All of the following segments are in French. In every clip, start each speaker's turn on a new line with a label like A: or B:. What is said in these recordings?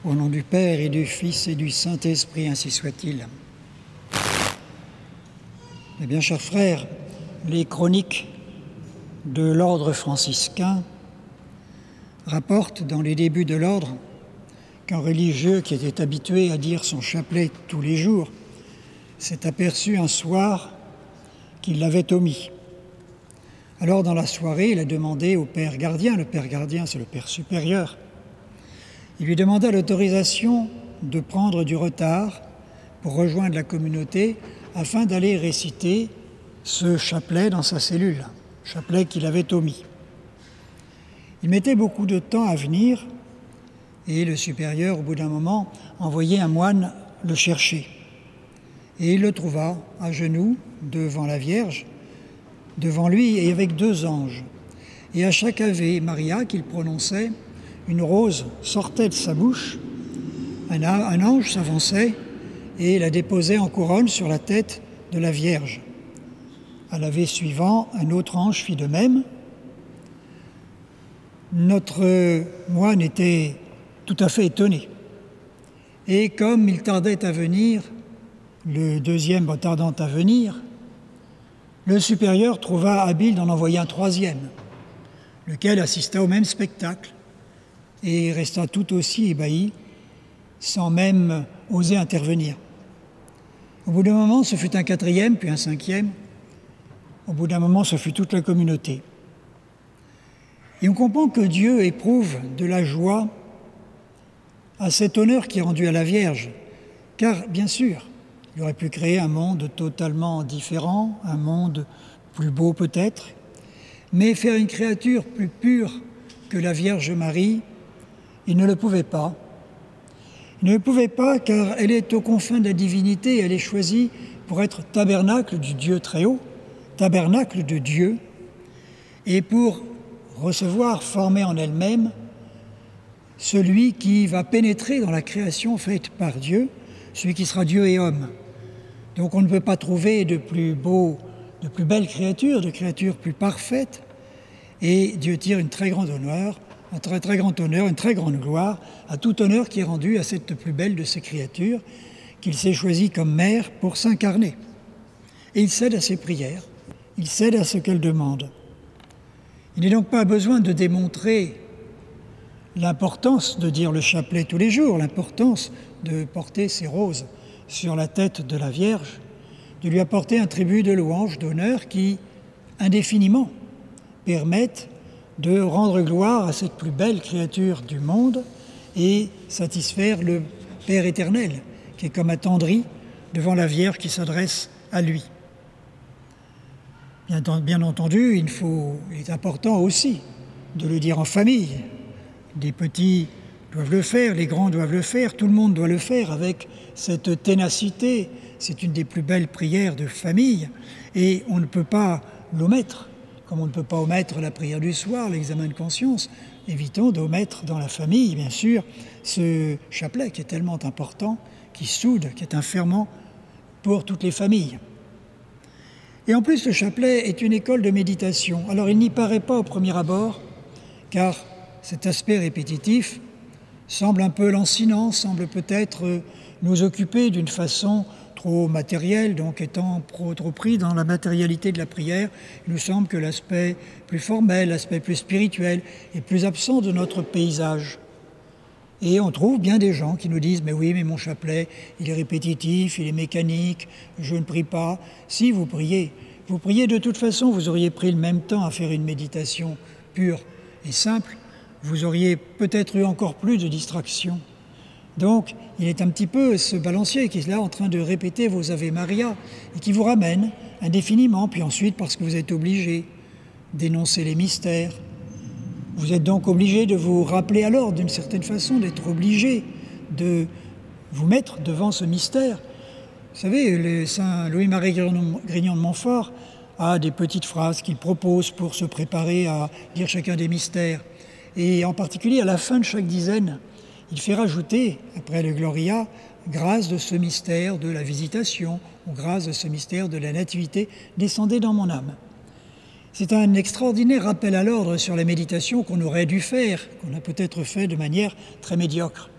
A: Au nom du Père et du Fils et du Saint-Esprit, ainsi soit-il. Eh bien, chers frères, les chroniques de l'ordre franciscain rapportent dans les débuts de l'ordre qu'un religieux qui était habitué à dire son chapelet tous les jours s'est aperçu un soir qu'il l'avait omis. Alors, dans la soirée, il a demandé au père gardien, le père gardien c'est le père supérieur, il lui demanda l'autorisation de prendre du retard pour rejoindre la communauté afin d'aller réciter ce chapelet dans sa cellule, chapelet qu'il avait omis. Il mettait beaucoup de temps à venir et le supérieur, au bout d'un moment, envoyait un moine le chercher. Et il le trouva à genoux devant la Vierge, devant lui et avec deux anges. Et à chaque Ave Maria qu'il prononçait, une rose sortait de sa bouche, un ange s'avançait et la déposait en couronne sur la tête de la Vierge. À l'Ave suivant, un autre ange fit de même. Notre moine était tout à fait étonné. Et comme il tardait à venir, le deuxième tardant à venir, le supérieur trouva habile d'en envoyer un troisième, lequel assista au même spectacle et resta tout aussi ébahi, sans même oser intervenir. Au bout d'un moment, ce fut un quatrième, puis un cinquième. Au bout d'un moment, ce fut toute la communauté. Et on comprend que Dieu éprouve de la joie à cet honneur qui est rendu à la Vierge, car, bien sûr, il aurait pu créer un monde totalement différent, un monde plus beau peut-être, mais faire une créature plus pure que la Vierge Marie, il ne le pouvait pas. Il ne le pouvait pas car elle est aux confins de la divinité, elle est choisie pour être tabernacle du Dieu très haut, tabernacle de Dieu, et pour recevoir, former en elle-même, celui qui va pénétrer dans la création faite par Dieu, celui qui sera Dieu et homme. Donc on ne peut pas trouver de plus beau, de plus belle créature, de créature plus parfaite, et Dieu tire un très grand honneur, une très grande gloire, à tout honneur qui est rendu à cette plus belle de ses créatures, qu'il s'est choisie comme mère pour s'incarner. Et il cède à ses prières, il cède à ce qu'elle demande. Il n'est donc pas besoin de démontrer l'importance de dire le chapelet tous les jours, l'importance de porter ses roses sur la tête de la Vierge, de lui apporter un tribut de louange, d'honneur qui, indéfiniment, permettent de rendre gloire à cette plus belle créature du monde et satisfaire le Père éternel, qui est comme attendri devant la Vierge qui s'adresse à lui. Bien entendu, il est important aussi de le dire en famille. Les petits doivent le faire, les grands doivent le faire, tout le monde doit le faire avec cette ténacité. C'est une des plus belles prières de famille et on ne peut pas l'omettre. Comme on ne peut pas omettre la prière du soir, l'examen de conscience, évitons d'omettre dans la famille, bien sûr, ce chapelet qui est tellement important, qui soude, qui est un ferment pour toutes les familles. Et en plus, le chapelet est une école de méditation. Alors, il n'y paraît pas au premier abord, car cet aspect répétitif semble un peu lancinant, semble peut-être nous occuper d'une façon trop matériel, donc étant trop pris dans la matérialité de la prière, il nous semble que l'aspect plus formel, l'aspect plus spirituel est plus absent de notre paysage. Et on trouve bien des gens qui nous disent « Mais oui, mais mon chapelet, il est répétitif, il est mécanique, je ne prie pas. » Si, vous priez. Vous priez de toute façon, vous auriez pris le même temps à faire une méditation pure et simple, vous auriez peut-être eu encore plus de distractions. Donc, il est un petit peu ce balancier qui est là en train de répéter vos Ave Maria et qui vous ramène indéfiniment, puis ensuite parce que vous êtes obligé d'énoncer les mystères. Vous êtes donc obligé de vous rappeler alors, d'une certaine façon, d'être obligé de vous mettre devant ce mystère. Vous savez, le saint Louis-Marie Grignon de Montfort a des petites phrases qu'il propose pour se préparer à lire chacun des mystères. Et en particulier, à la fin de chaque dizaine, il fait rajouter, après le Gloria, grâce de ce mystère de la visitation, ou grâce de ce mystère de la nativité, descendez dans mon âme. C'est un extraordinaire rappel à l'ordre sur la méditation qu'on aurait dû faire, qu'on a peut-être fait de manière très médiocre.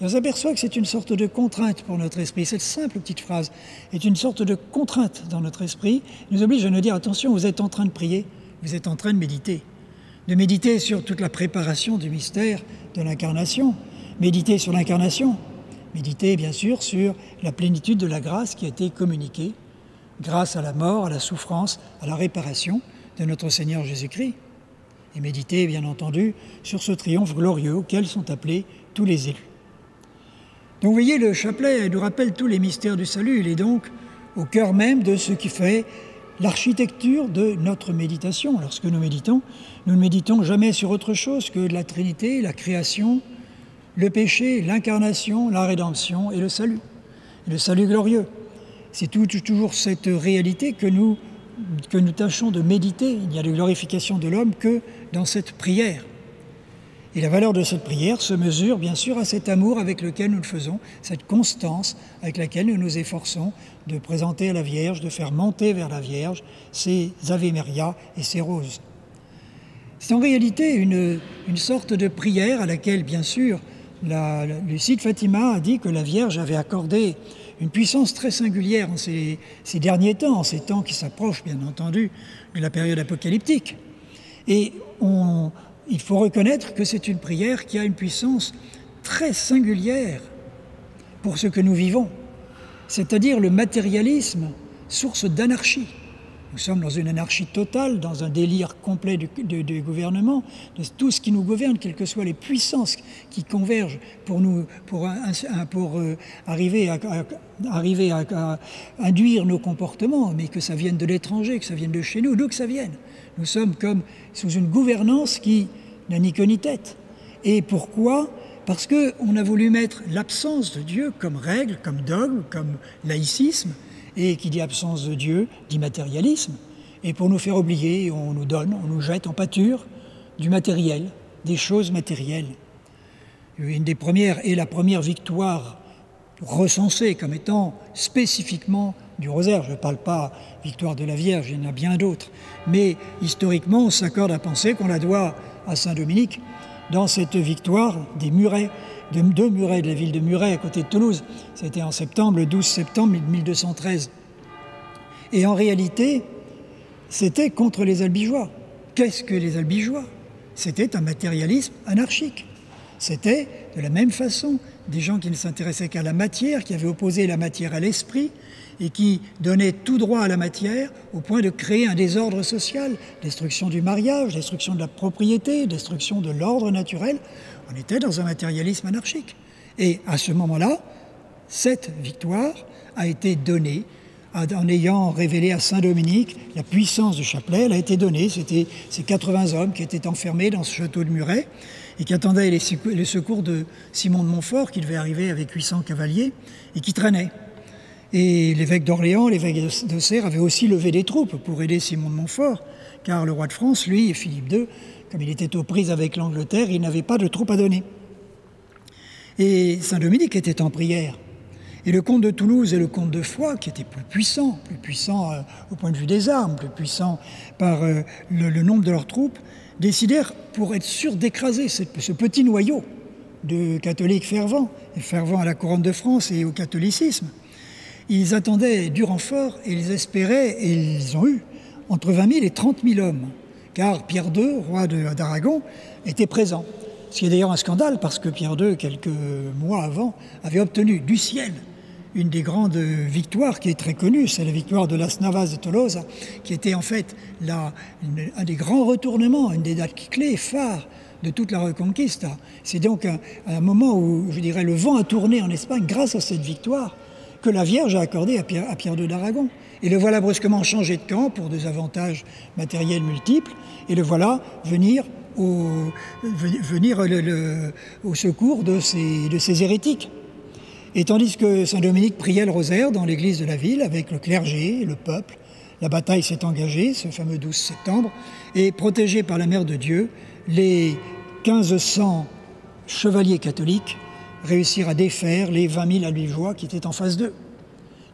A: Et on s'aperçoit que c'est une sorte de contrainte pour notre esprit. Cette simple petite phrase est une sorte de contrainte dans notre esprit. Elle nous oblige à nous dire, attention, vous êtes en train de prier, vous êtes en train de méditer sur toute la préparation du mystère de l'incarnation, méditer sur l'incarnation, méditer bien sûr sur la plénitude de la grâce qui a été communiquée grâce à la mort, à la souffrance, à la réparation de notre Seigneur Jésus-Christ. Et méditer, bien entendu, sur ce triomphe glorieux auquel sont appelés tous les élus. Donc vous voyez, le chapelet nous rappelle tous les mystères du salut. Il est donc au cœur même de ce qui fait l'architecture de notre méditation. Lorsque nous ne méditons jamais sur autre chose que la Trinité, la création, le péché, l'incarnation, la rédemption et le salut glorieux. C'est toujours cette réalité que nous tâchons de méditer. Il n'y a de glorification de l'homme que dans cette prière. Et la valeur de cette prière se mesure bien sûr à cet amour avec lequel nous le faisons, cette constance avec laquelle nous nous efforçons de présenter à la Vierge, de faire monter vers la Vierge ses Ave Maria et ses roses. C'est en réalité une sorte de prière à laquelle, bien sûr, Lucie de Fatima a dit que la Vierge avait accordé une puissance très singulière en ces derniers temps, en ces temps qui s'approchent, bien entendu, de la période apocalyptique. Et il faut reconnaître que c'est une prière qui a une puissance très singulière pour ce que nous vivons, c'est-à-dire le matérialisme, source d'anarchie. Nous sommes dans une anarchie totale, dans un délire complet du gouvernement, de tout ce qui nous gouverne, quelles que soient les puissances qui convergent pour arriver à induire nos comportements, mais que ça vienne de l'étranger, que ça vienne de chez nous, d'où que ça vienne. Nous sommes comme sous une gouvernance qui n'a ni queue ni tête. Et pourquoi ? Parce qu'on a voulu mettre l'absence de Dieu comme règle, comme dogme, comme laïcisme, et qui dit absence de Dieu, dit matérialisme. Et pour nous faire oublier, on nous jette en pâture du matériel, des choses matérielles. Une des premières, et la première victoire recensée comme étant spécifiquement du rosaire, je ne parle pas victoire de la Vierge, il y en a bien d'autres, mais historiquement on s'accorde à penser qu'on la doit à Saint-Dominique dans cette victoire des Murets, deux Murets, de la ville de Muret à côté de Toulouse. C'était en septembre, le 12 septembre 1213. Et en réalité, c'était contre les albigeois. Qu'est-ce que les albigeois ? C'était un matérialisme anarchique. C'était, de la même façon, des gens qui ne s'intéressaient qu'à la matière, qui avaient opposé la matière à l'esprit, et qui donnaient tout droit à la matière au point de créer un désordre social, destruction du mariage, destruction de la propriété, destruction de l'ordre naturel. On était dans un matérialisme anarchique. Et à ce moment-là, cette victoire a été donnée en ayant révélé à Saint-Dominique la puissance du chapelet. Elle a été donnée, c'était ces 80 hommes qui étaient enfermés dans ce château de Muret et qui attendaient les secours de Simon de Montfort, qui devait arriver avec 800 cavaliers et qui traînaient. Et l'évêque d'Orléans, l'évêque d'Auxerre avaient aussi levé des troupes pour aider Simon de Montfort, car le roi de France, lui, et Philippe II, comme il était aux prises avec l'Angleterre, il n'avait pas de troupes à donner. Et Saint-Dominique était en prière. Et le comte de Toulouse et le comte de Foix, qui étaient plus puissants au point de vue des armes, plus puissants par le nombre de leurs troupes, décidèrent, pour être sûrs d'écraser ce petit noyau de catholiques fervents à la couronne de France et au catholicisme, ils attendaient du renfort et ils espéraient, et ils ont eu, entre 20 000 et 30 000 hommes, car Pierre II, roi d'Aragon, était présent. Ce qui est d'ailleurs un scandale, parce que Pierre II, quelques mois avant, avait obtenu du ciel une des grandes victoires qui est très connue, c'est la victoire de Las Navas de Tolosa, qui était en fait un des grands retournements, une des dates clés, phares de toute la Reconquista. C'est donc un moment où, je dirais, le vent a tourné en Espagne grâce à cette victoire que la Vierge a accordée à Pierre II d'Aragon. Et le voilà brusquement changé de camp pour des avantages matériels multiples, et le voilà venir au secours de ces hérétiques. Et tandis que Saint-Dominique priait le rosaire dans l'église de la ville avec le clergé et le peuple, la bataille s'est engagée, ce fameux 12 septembre, et protégés par la Mère de Dieu, les 1500 chevaliers catholiques réussirent à défaire les 20 000 albigeois qui étaient en face d'eux.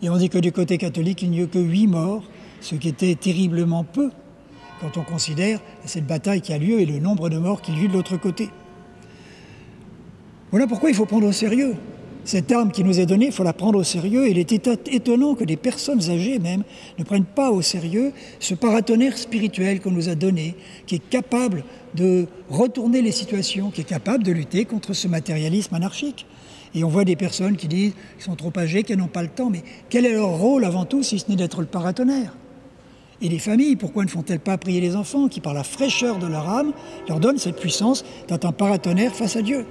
A: Et on dit que du côté catholique, il n'y a eu que 8 morts, ce qui était terriblement peu quand on considère cette bataille qui a lieu et le nombre de morts qu'il y a eu de l'autre côté. Voilà pourquoi il faut prendre au sérieux cette arme qui nous est donnée, il faut la prendre au sérieux. Il est étonnant que des personnes âgées même ne prennent pas au sérieux ce paratonnerre spirituel qu'on nous a donné, qui est capable de retourner les situations, qui est capable de lutter contre ce matérialisme anarchique. Et on voit des personnes qui disent qu'ils sont trop âgés, qu'elles n'ont pas le temps. Mais quel est leur rôle avant tout, si ce n'est d'être le paratonnerre? Et les familles, pourquoi ne font-elles pas prier les enfants qui, par la fraîcheur de leur âme, leur donnent cette puissance d'être un paratonnerre face à Dieu?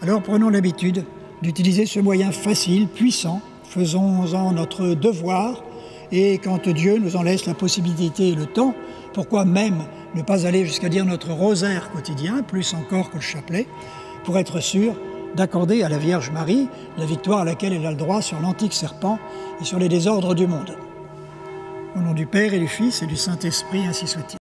A: Alors prenons l'habitude d'utiliser ce moyen facile, puissant, faisons-en notre devoir, et quand Dieu nous en laisse la possibilité et le temps, pourquoi même ne pas aller jusqu'à dire notre rosaire quotidien, plus encore que le chapelet, pour être sûr d'accorder à la Vierge Marie la victoire à laquelle elle a le droit sur l'antique serpent et sur les désordres du monde. Au nom du Père et du Fils et du Saint-Esprit, ainsi soit-il.